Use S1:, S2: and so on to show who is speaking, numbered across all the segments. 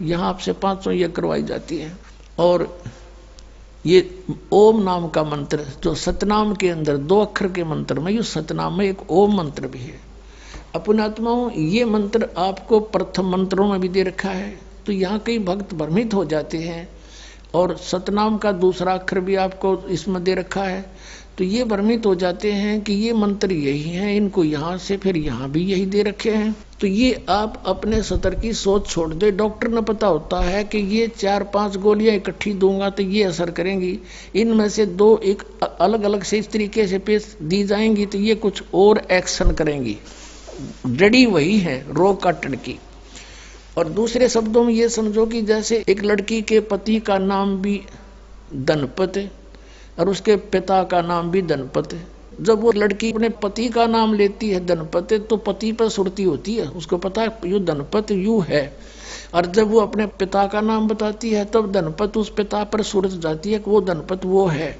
S1: यहाँ आपसे 500 ये करवाई जाती है। और ये ओम नाम का मंत्र जो सतनाम के अंदर 2 अक्षर के मंत्र में, ये सतनाम में एक ओम मंत्र भी है। अपने आत्माओं, ये मंत्र आपको प्रथम मंत्रों में भी दे रखा है। तो यहाँ कई भक्त भ्रमित हो जाते हैं, और सतनाम का दूसरा अक्षर भी आपको इसमें दे रखा है। तो ये भ्रमित हो जाते हैं कि ये मंत्र यही हैं, इनको यहाँ से फिर यहाँ भी यही दे रखे हैं। तो ये आप अपने सतर की सोच छोड़ दे। डॉक्टर ने पता होता है कि ये 4-5 गोलियां इकट्ठी दूंगा तो ये असर करेंगी, इनमें से 2 एक अलग अलग से इस तरीके से पेश दी जाएंगी तो ये कुछ और एक्शन करेंगी। जड़ी वही है, रोग काटने की। और दूसरे शब्दों में ये समझो कि जैसे एक लड़की के पति का नाम भी धनपत है और उसके पिता का नाम भी धनपत है। जब वो लड़की अपने पति का नाम लेती है धनपत, तो पति पर सुरती होती है, उसको पता है यू धनपत यू है। और जब वो अपने पिता का नाम बताती है तब धनपत उस पिता पर सुरत जाती है कि वो धनपत वो है।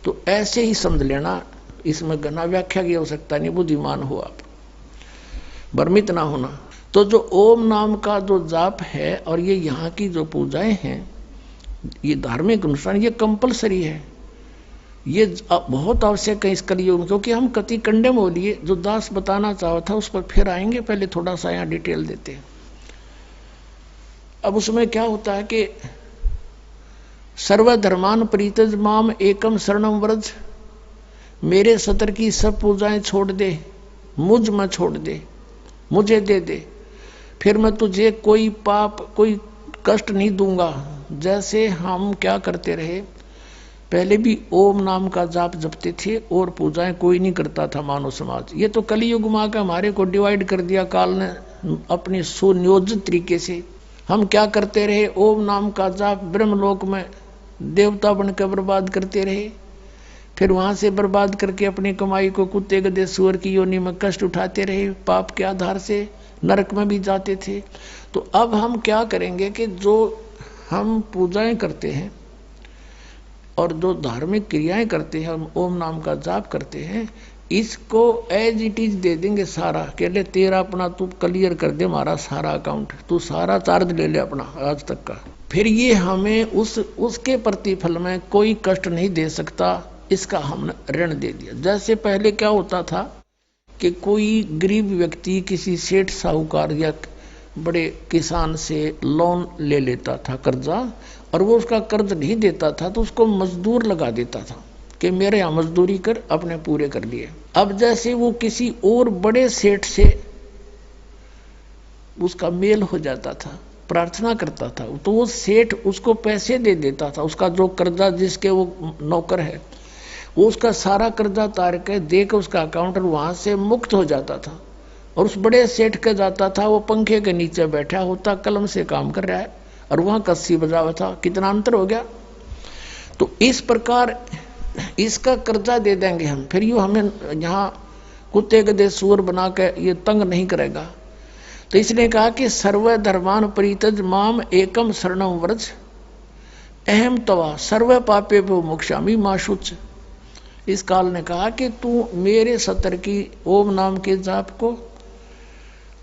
S1: तो ऐसे ही समझ लेना, इसमें घना व्याख्या की आवश्यकता नहीं, बुद्धिमान हो आप, भ्रमित ना होना। तो जो ओम नाम का जो जाप है और ये यहाँ की जो पूजाएं हैं, ये धार्मिक अनुष्ठान, ये कंपलसरी है, ये बहुत आवश्यक है इस कलयुग में। क्योंकि हम कति कंडे बोलिए जो दास बताना चाहा था उस पर फिर आएंगे, पहले थोड़ा सा यहाँ डिटेल देते हैं। अब उसमें क्या होता है कि सर्वधर्मान परित्यज माम एकम शरणम व्रज, मेरे सतर की सब पूजाएं छोड़ दे, मुझ में छोड़ दे, मुझे दे दे, फिर मैं तुझे कोई पाप कोई कष्ट नहीं दूंगा। जैसे हम क्या करते रहे, पहले भी ओम नाम का जाप जपते थे और पूजाएं कोई नहीं करता था मानव समाज। ये तो कलयुग माँ का हमारे को डिवाइड कर दिया काल ने अपनी सुनियोजित तरीके से। हम क्या करते रहे, ओम नाम का जाप ब्रह्मलोक में देवता बनकर बर्बाद करते रहे, फिर वहां से बर्बाद करके अपनी कमाई को कुत्ते गधे सुअर की योनि में कष्ट उठाते रहे, पाप के आधार से नरक में भी जाते थे। तो अब हम क्या करेंगे कि जो हम पूजाएं करते हैं और जो धार्मिक क्रियाएं करते हैं, हम ओम नाम का जाप करते हैं, इसको एज इट इज दे देंगे सारा। कह ले तेरा अपना तू क्लियर कर दे हमारा सारा अकाउंट, तू सारा चार्ज ले ले अपना आज तक का। फिर ये हमें उसके प्रतिफल में कोई कष्ट नहीं दे सकता, इसका हमने ऋण दे दिया। जैसे पहले क्या होता था कि कोई गरीब व्यक्ति किसी सेठ साहूकार या बड़े किसान से लोन ले लेता था कर्जा, और वो उसका कर्ज नहीं देता था तो उसको मजदूर लगा देता था कि मेरे यहाँ मजदूरी कर, अपने पूरे कर लिए। अब जैसे वो किसी और बड़े सेठ से उसका मेल हो जाता था, प्रार्थना करता था, तो वो सेठ उसको पैसे दे देता था, उसका जो कर्जा जिसके वो नौकर है वो उसका सारा कर्जा तार के दे के उसका अकाउंट वहां से मुक्त हो जाता था। और उस बड़े सेठ के जाता था, वो पंखे के नीचे बैठा होता, कलम से काम कर रहा है और वहां कस्सी बजा हुआ था। कितना अंतर हो गया। तो इस प्रकार इसका कर्जा दे देंगे हम, फिर यूँ हमें यहाँ कुत्ते गधे सुअर बना के ये तंग नहीं करेगा। तो इसने कहा कि सर्वधर्मान परित्यज माम एकम शरणम व्रज अहम तवा सर्व पापे मोक्षामि मां शुच। इस काल ने कहा कि तू मेरे सतर की ओम नाम के जाप को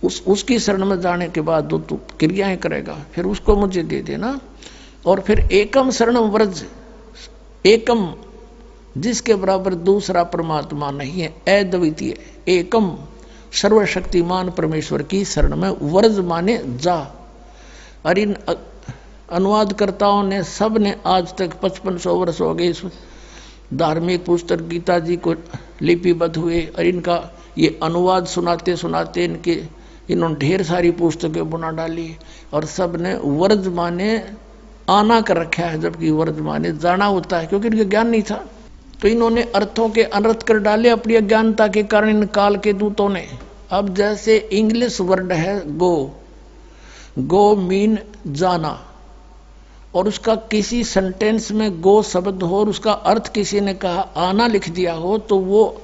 S1: उसकी शरण में जाने के बाद जो तू क्रियाएं करेगा फिर उसको मुझे दे देना। और फिर एकम शरणम व्रज, एकम जिसके बराबर दूसरा परमात्मा नहीं है, अद्वितीय एकम सर्वशक्तिमान परमेश्वर की शरण में व्रज माने जा। और इन अनुवादकर्ताओं ने सब ने आज तक 5500 वर्ष हो गए इस धार्मिक पुस्तक गीता जी को लिपिबद्ध हुए, और इनका ये अनुवाद सुनाते सुनाते इन्होंने ढेर सारी पुस्तकें बना डाली, और सब ने वर्ज माने आना कर रखा है, जबकि वर्ज माने जाना होता है, क्योंकि इनका ज्ञान नहीं था। तो इन्होंने अर्थों के अनर्थ कर डाले अपनी अज्ञानता के कारण इन काल के दूतों ने। अब जैसे इंग्लिश वर्ड है गो, गो मीन जाना, और उसका किसी सेंटेंस में गो शब्द हो और उसका अर्थ किसी ने कहा आना लिख दिया हो, तो वो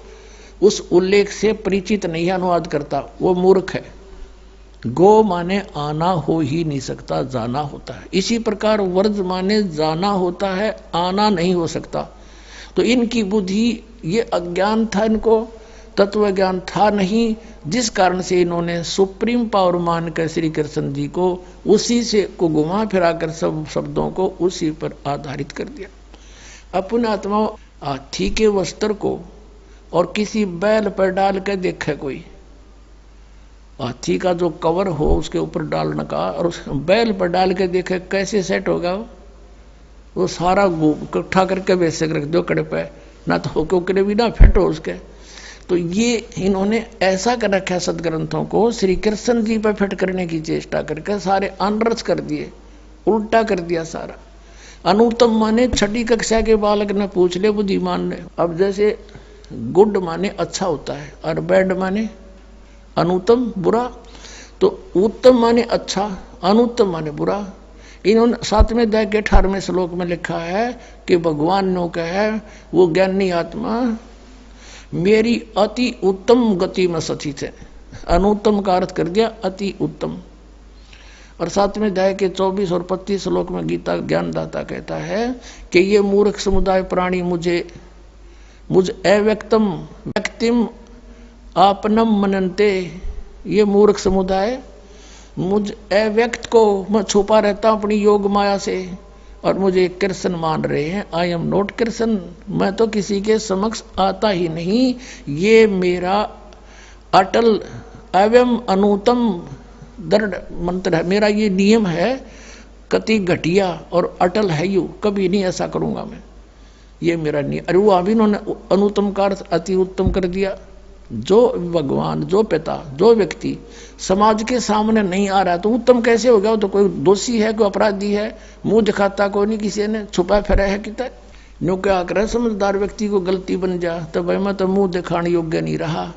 S1: उस उल्लेख से परिचित नहीं है अनुवाद करता, वो मूर्ख है। गो माने आना हो ही नहीं सकता, जाना होता है। इसी प्रकार वर्ज माने जाना होता है, आना नहीं हो सकता। तो इनकी बुद्धि, ये अज्ञान था इनको, तत्व ज्ञान था नहीं, जिस कारण से इन्होंने सुप्रीम पावर मानकर श्री कृष्ण जी को उसी से को घुमा फिरा कर सब शब्दों को उसी पर आधारित कर दिया। अपने आत्मा हाथी के वस्त्र को और किसी बैल पर डाल कर देखे कोई, हाथी का जो कवर हो उसके ऊपर डालने का और उस बैल पर डाल के देखे कैसे सेट होगा, वो सारा इकट्ठा करके वैसे रख दो कड़े पे, ना तो क्योंकि भी ना फिट हो उसके। तो ये इन्होंने ऐसा कर रखा है सदग्रंथों को, श्री कृष्ण जी पर फिट करने की चेष्टा करके सारे अनरस कर दिए, उल्टा कर दिया सारा। अनुत्तम माने छठी कक्षा के बालक ने पूछ ले बुद्धिमान ने। अब जैसे गुड माने अच्छा होता है और बैड माने अनुत्तम बुरा, तो उत्तम माने अच्छा, अनुत्तम माने बुरा। इन्होंने 7वें अध्याय के 18वें श्लोक में लिखा है कि भगवान ने कहा है वो ज्ञानी आत्मा मेरी अति उत्तम गति में स्थित है। अनुत्तम का अर्थ कर दिया अति उत्तम। और 7वें अध्याय के 24 और 25 श्लोक में गीता ज्ञानदाता कहता है कि ये मूर्ख समुदाय प्राणी मुझ अव्यक्तम व्यक्तिम आपनम मनन्ते, ये मूर्ख समुदाय मुझ अव्यक्त को मैं छुपा रहता हूं अपनी योग माया से और मुझे कृष्ण मान रहे हैं। आई एम नॉट कृष्ण, मैं तो किसी के समक्ष आता ही नहीं। ये मेरा अटल एवं अनुतम दृढ़ मंत्र है, मेरा ये नियम है, कति घटिया और अटल है यू, कभी नहीं ऐसा करूंगा मैं, ये मेरा नियम। अरे वो अभी इन्होंने अनुत्तम का अर्थ अति उत्तम कर दिया। जो भगवान, जो पिता, जो व्यक्ति समाज के सामने नहीं आ रहा तो उत्तम कैसे हो गया? वो तो कोई दोषी है, कोई अपराधी है, मुंह दिखाता कोई नहीं, किसी ने छुपा फिरा है कितना न्यू क्या कर, समझदार व्यक्ति को गलती बन जा तो भाई मैं तो मुंह दिखाने योग्य नहीं रहा,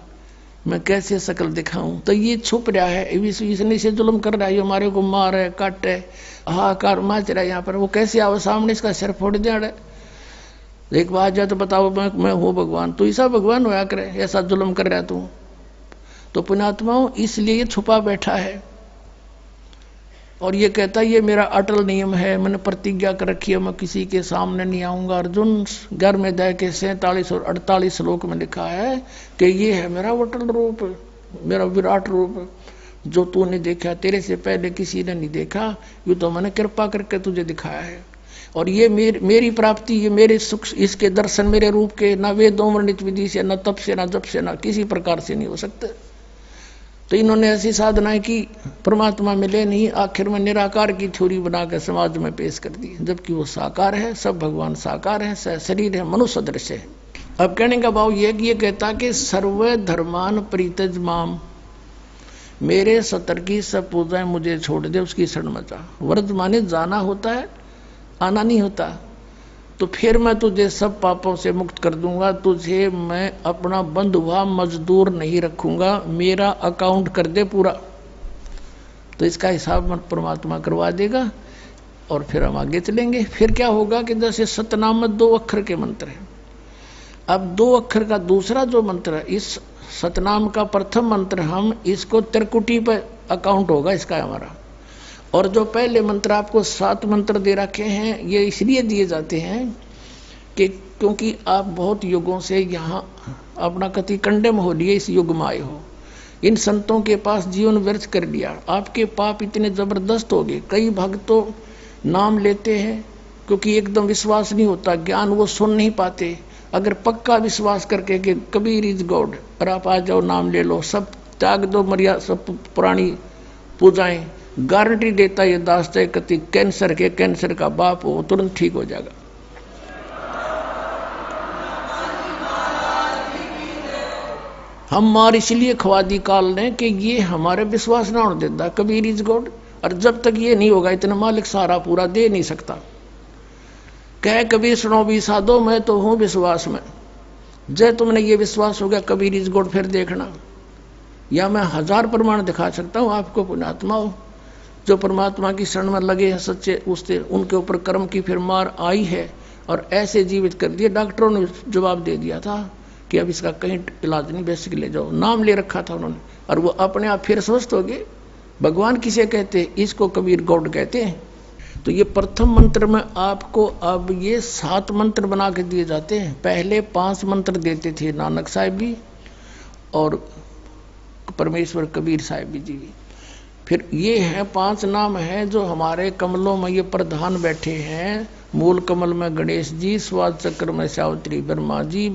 S1: मैं कैसे शकल दिखाऊं? तो ये छुप रहा है, इसने से जुल्म कर रहा है, हमारे को मार है, काट है, हाहाकार मच रहा है यहाँ पर। वो कैसे आओ सामने, इसका सिर फोड़ दिया है। एक बात जाए तो बताओ मैं हूँ भगवान, तो ऐसा भगवान होया करे, ऐसा जुल्म कर रहा है तू? तो पुण्यात्माओं इसलिए छुपा बैठा है और ये कहता है ये मेरा अटल नियम है, मैंने प्रतिज्ञा कर रखी है, मैं किसी के सामने नहीं आऊंगा। अर्जुन 11वें अध्याय के 47 और 48 श्लोक में लिखा है कि ये है मेरा अटल रूप, मेरा विराट रूप, जो तूने देखा, तेरे से पहले किसी ने नहीं देखा, ये तो मैंने कृपा करके तुझे दिखाया है। और ये मेरी प्राप्ति, ये मेरे सुख, इसके दर्शन मेरे रूप के ना वेदों वर्णित विधि से, न तप से, न जप से, न किसी प्रकार से नहीं हो सकते। तो इन्होंने ऐसी साधनाएं की, परमात्मा मिले नहीं, आखिर में निराकार की थ्योरी बनाकर समाज में पेश कर दी, जबकि वो साकार है, सब भगवान साकार है, शरीर है, मनुष्य सदृश है। अब कहने का भाव यह कि ये कहता कि सर्व धर्मान परित्यज माम, मेरे सतर की सब पूजाएं मुझे छोड़ दे, उसकी शरण में जा। व्रत माने जाना होता है, आना नहीं होता। तो फिर मैं तुझे सब पापों से मुक्त कर दूंगा, तुझे मैं अपना बंधुआ मजदूर नहीं रखूंगा, मेरा अकाउंट कर दे पूरा। तो इसका हिसाब परमात्मा करवा देगा और फिर हम आगे चलेंगे। फिर क्या होगा कि जैसे सतनाम 2 अक्षर के मंत्र है, अब 2 अक्षर का दूसरा जो मंत्र है, इस सतनाम का प्रथम मंत्र, हम इसको त्रिकुटी पर अकाउंट होगा इसका हमारा। और जो पहले मंत्र आपको 7 मंत्र दे रखे हैं, ये इसलिए दिए जाते हैं कि क्योंकि आप बहुत युगों से यहाँ अपना कति कंडेम हो लिए, इस युग में आए हो, इन संतों के पास जीवन व्यर्थ कर लिया, आपके पाप इतने जबरदस्त हो गए। कई भक्त तो नाम लेते हैं क्योंकि एकदम विश्वास नहीं होता, ज्ञान वो सुन नहीं पाते। अगर पक्का विश्वास करके कि कबीर इज गॉड और आप आ जाओ, नाम ले लो, सब त्याग दो, मर्यादा सब पुरानी पूजाएं, गारंटी देता ये दास है कति कैंसर का बाप हो, तुरंत ठीक हो जाएगा। हम मार इसलिए खवा दी काल ने कि ये हमारे विश्वास ना होने देता कबीर इज गॉड, और जब तक ये नहीं होगा इतना मालिक सारा पूरा दे नहीं सकता। कह कबीर सुनो भी साधो, मैं तो हूं विश्वास में। जय तुमने ये विश्वास हो गया कबीर इज गॉड, फिर देखना, या मैं 1000 प्रमाण दिखा सकता हूं आपको पुण्यात्मा हो जो परमात्मा की शरण में लगे हैं सच्चे, उससे उनके ऊपर कर्म की फिर मार आई है और ऐसे जीवित कर दिए। डॉक्टरों ने जवाब दे दिया था कि अब इसका कहीं इलाज नहीं, बेसिक ले जाओ, नाम ले रखा था उन्होंने, और वो अपने आप फिर स्वस्थ हो गए। भगवान किसे कहते हैं? इसको कबीर गॉड कहते हैं। तो ये प्रथम मंत्र में आपको अब ये 7 मंत्र बना के दिए जाते हैं। पहले 5 मंत्र देते थे नानक साहिब भी, और परमेश्वर कबीर साहिब जी। फिर ये है 5 नाम है जो हमारे कमलों में ये प्रधान बैठे हैं। मूल कमल में गणेश जी, स्वाद चक्र में सावित्री ब्रह्मा जी,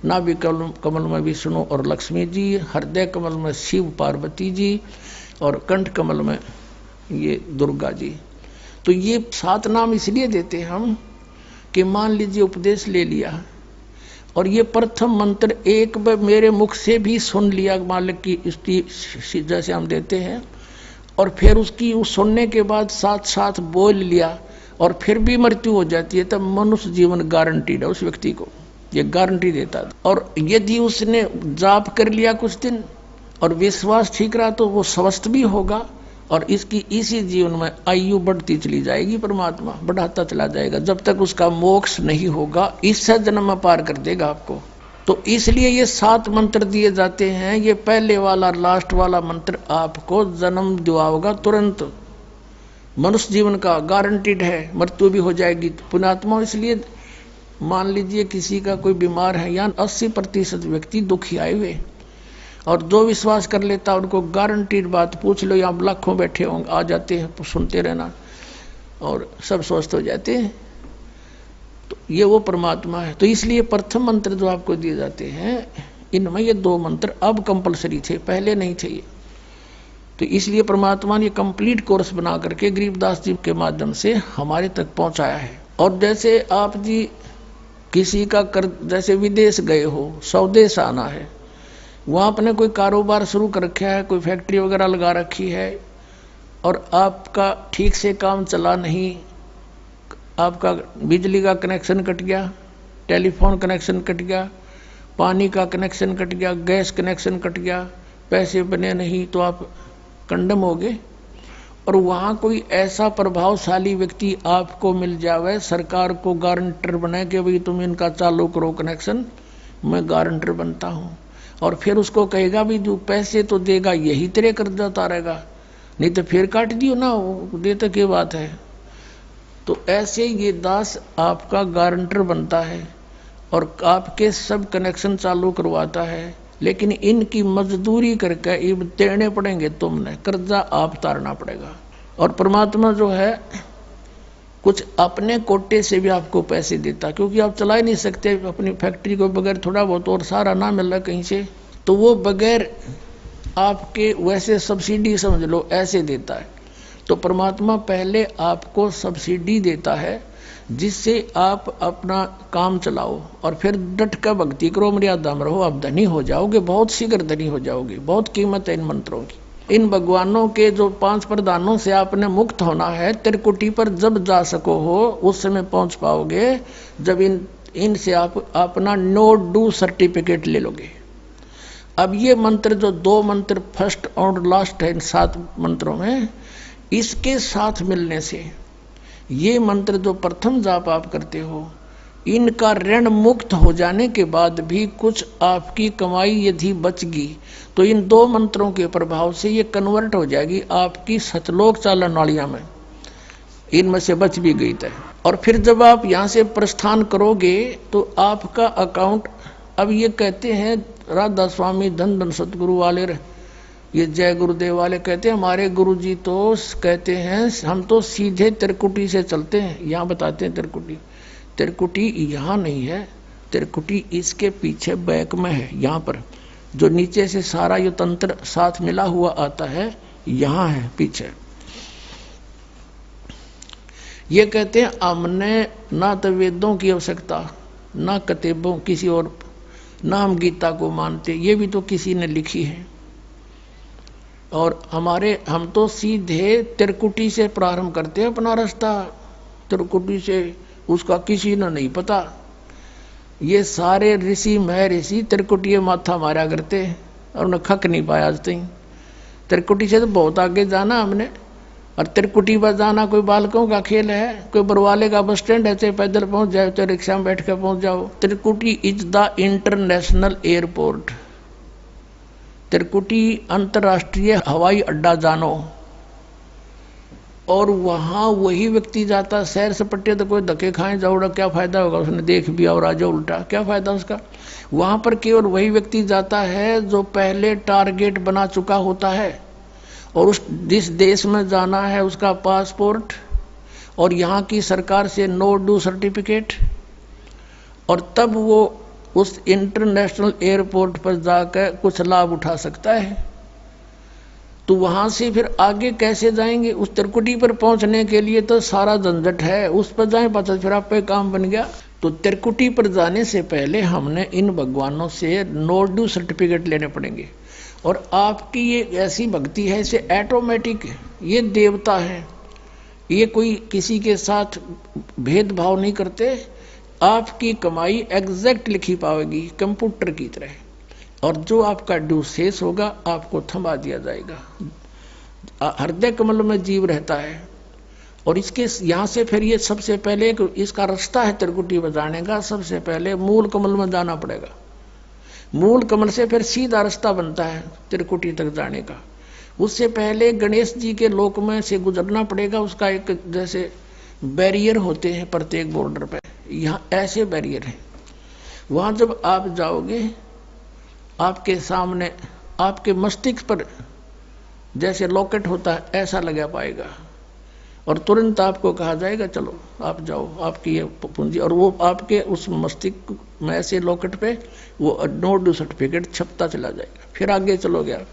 S1: नाभि कमल में विष्णु और लक्ष्मी जी, हृदय कमल में शिव पार्वती जी और कंठ कमल में ये दुर्गा जी। तो ये 7 नाम इसलिए देते हम कि मान लीजिए उपदेश ले लिया और ये प्रथम मंत्र एक बार मेरे मुख से भी सुन लिया मालिक की स्तुति जैसे हम देते हैं, और फिर उसकी सुनने के बाद साथ साथ बोल लिया और फिर भी मृत्यु हो जाती है, तब मनुष्य जीवन गारंटीड है उस व्यक्ति को, ये गारंटी देता है। और यदि उसने जाप कर लिया कुछ दिन और विश्वास ठीक रहा तो वो स्वस्थ भी होगा और इसकी इसी जीवन में आयु बढ़ती चली जाएगी, परमात्मा बढ़ाता चला जाएगा जब तक उसका मोक्ष नहीं होगा, इस जन्म में पार कर देगा आपको। तो इसलिए ये 7 मंत्र दिए जाते हैं। ये पहले वाला लास्ट वाला मंत्र आपको जन्म दिलाएगा तुरंत, मनुष्य जीवन का गारंटीड है, मृत्यु भी हो जाएगी पुण्यात्मा। इसलिए मान लीजिए किसी का कोई बीमार है, या 80% व्यक्ति दुखी आए हुए, और जो विश्वास कर लेता उनको गारंटीड बात पूछ लो, यहाँ लाखों बैठे होंगे, आ जाते हैं, सुनते रहना और सब स्वस्थ हो जाते हैं। तो ये वो परमात्मा है। तो इसलिए प्रथम मंत्र जो आपको दिए जाते हैं इनमें ये 2 मंत्र अब कंपलसरी थे, पहले नहीं थे ये। तो इसलिए परमात्मा ने कंप्लीट कोर्स बना करके गरीबदास जी के माध्यम से हमारे तक पहुंचाया है। और जैसे आप जी किसी का जैसे विदेश गए हो, स्वदेश आना है, वहाँ आपने कोई कारोबार शुरू कर रखा है, कोई फैक्ट्री वगैरह लगा रखी है और आपका ठीक से काम चला नहीं, आपका बिजली का कनेक्शन कट गया, टेलीफोन कनेक्शन कट गया, पानी का कनेक्शन कट गया, गैस कनेक्शन कट गया, पैसे बने नहीं तो आप कंडम हो गए। और वहाँ कोई ऐसा प्रभावशाली व्यक्ति आपको मिल जावे, सरकार को गारंटर बने कि भाई तुम इनका चालू करो कनेक्शन, मैं गारंटर बनता हूँ, और फिर उसको कहेगा भी जो पैसे तो देगा यही तेरे कर्जा उतारेगा, नहीं तो फिर काट दियो ना, वो देते की बात है। तो ऐसे ये दास आपका गारंटर बनता है और आपके सब कनेक्शन चालू करवाता है, लेकिन इनकी मजदूरी करके ये देने पड़ेंगे, तुमने कर्जा आप उतारना पड़ेगा। और परमात्मा जो है कुछ अपने कोटे से भी आपको पैसे देता, क्योंकि आप चला ही नहीं सकते अपनी फैक्ट्री को बगैर थोड़ा बहुत और सारा ना मिल रहा कहीं से, तो वो बगैर आपके वैसे सब्सिडी समझ लो ऐसे देता है। तो परमात्मा पहले आपको सब्सिडी देता है जिससे आप अपना काम चलाओ और फिर डट कर भक्ति करो, मर्यादा में रहो, आप धनी हो जाओगे, बहुत शीघ्र धनी हो जाओगे। बहुत कीमत है इन मंत्रों की। इन भगवानों के जो 5 प्रधानों से आपने मुक्त होना है, त्रिकुटी पर जब जा सको हो उस समय पहुंच पाओगे जब इनसे आप अपना नो डू सर्टिफिकेट ले लोगे। अब ये मंत्र जो 2 मंत्र फर्स्ट और लास्ट है इन 7 मंत्रों में, इसके साथ मिलने से ये मंत्र जो प्रथम जाप आप करते हो, इनका ऋण मुक्त हो जाने के बाद भी कुछ आपकी कमाई यदि बचगी तो इन 2 मंत्रों के प्रभाव से ये कन्वर्ट हो जाएगी आपकी सतलोक चालन वालिया में, इनमें से बच भी गई तय। और फिर जब आप यहाँ से प्रस्थान करोगे तो आपका अकाउंट, अब ये कहते हैं राधा स्वामी धन धन सतगुरु वाले, ये जय गुरुदेव वाले कहते हैं, हमारे गुरुजी तो कहते हैं हम तो सीधे त्रिकुटी से चलते हैं। यहाँ बताते हैं त्रिकुटी यहाँ नहीं है, त्रिकुटी इसके पीछे बैक में है, यहाँ पर जो नीचे से सारा ये तंत्र साथ मिला हुआ आता है, यहाँ है पीछे। ये कहते हैं हमने ना तो वेदों की आवश्यकता, ना कतेबों किसी और, ना हम गीता को मानते, ये भी तो किसी ने लिखी है। और हम तो सीधे त्रिकुटी से प्रारंभ करते हैं अपना रास्ता, त्रिकुटी से, उसका किसी ने नहीं पता। ये सारे ऋषि महर्षि त्रिकुटी माथा मारा करते और उन्हें खक नहीं पाया आज तक। त्रिकुटी से तो बहुत आगे जाना हमने, और त्रिकुटी पर जाना कोई बालकों का खेल है, कोई बरवाले का बस स्टैंड है, चाहे पैदल पहुंच जाओ चाहे रिक्शा में बैठ कर पहुंच जाओ। त्रिकुटी इज द इंटरनेशनल एयरपोर्ट, त्रिकुटी अंतर्राष्ट्रीय हवाई अड्डा जानो। और वहां वही व्यक्ति जाता सैर सपट्टे, तो कोई धक्के खाए जाओड़ा क्या फायदा होगा, उसने देख भी और आ जाओ उल्टा, क्या फायदा उसका। वहां पर केवल वही व्यक्ति जाता है जो पहले टारगेट बना चुका होता है, और उस जिस देश में जाना है उसका पासपोर्ट और यहाँ की सरकार से नो ड्यू सर्टिफिकेट, और तब वो उस इंटरनेशनल एयरपोर्ट पर जाकर कुछ लाभ उठा सकता है। तो वहां से फिर आगे कैसे जाएंगे, उस त्रिकुटी पर पहुंचने के लिए तो सारा झंझट है, उस पर जाए पता फिर आप पे काम बन गया। तो त्रिकुटी पर जाने से पहले हमने इन भगवानों से नो ड्यू सर्टिफिकेट लेने पड़ेंगे। और आपकी ये ऐसी भक्ति है, इसे ऑटोमेटिक, ये देवता है, ये कोई किसी के साथ भेदभाव नहीं करते, आपकी कमाई एग्जैक्ट लिखी पाएगी कंप्यूटर की तरह, और जो आपका ड्यू शेष होगा आपको थमा दिया जाएगा। हृदय कमल में जीव रहता है, और इसके यहाँ से फिर ये सबसे पहले इसका रास्ता है त्रिकुटी बजाने का, सबसे पहले मूल कमल में जाना पड़ेगा। मूल कमल से फिर सीधा रास्ता बनता है त्रिकुटी तक जाने का। उससे पहले गणेश जी के लोक में से गुजरना पड़ेगा, उसका एक जैसे बैरियर होते हैं प्रत्येक बॉर्डर पे, यहाँ ऐसे बैरियर है। वहां जब आप जाओगे आपके सामने आपके मस्तिष्क पर जैसे लॉकेट होता है ऐसा लगा पाएगा, और तुरंत आपको कहा जाएगा चलो आप जाओ, आपकी ये पूंजी, और वो आपके उस मस्तिष्क में ऐसे लॉकेट पे वो नो ड्यू सर्टिफिकेट छपता चला जाएगा। फिर आगे चलोगे आप,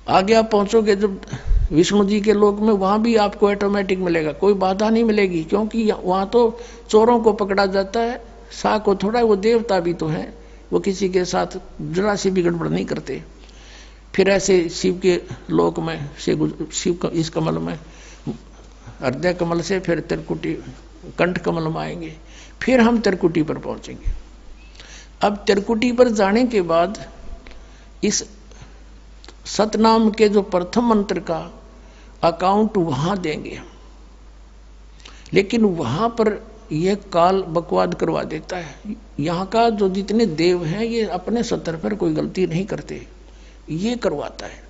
S1: आगे आप पहुंचोगे जब विष्णु जी के लोक में, वहां भी आपको ऑटोमेटिक मिलेगा, कोई बाधा नहीं मिलेगी, क्योंकि वहां तो चोरों को पकड़ा जाता है, सा को थोड़ा, वो देवता भी तो है, वो किसी के साथ जरा सी भी गड़बड़ नहीं करते। फिर ऐसे शिव के लोक में से शिव इस कमल में, हृदय कमल से फिर त्रिकुटी कंठ कमल में आएंगे, फिर हम त्रिकुटी पर पहुंचेंगे। अब त्रिकुटी पर जाने के बाद इस सतनाम के जो प्रथम मंत्र का अकाउंट वहां देंगे, लेकिन वहां पर यह काल बकवाद करवा देता है। यहाँ का जो जितने देव हैं ये अपने सतर पर कोई गलती नहीं करते, ये करवाता है।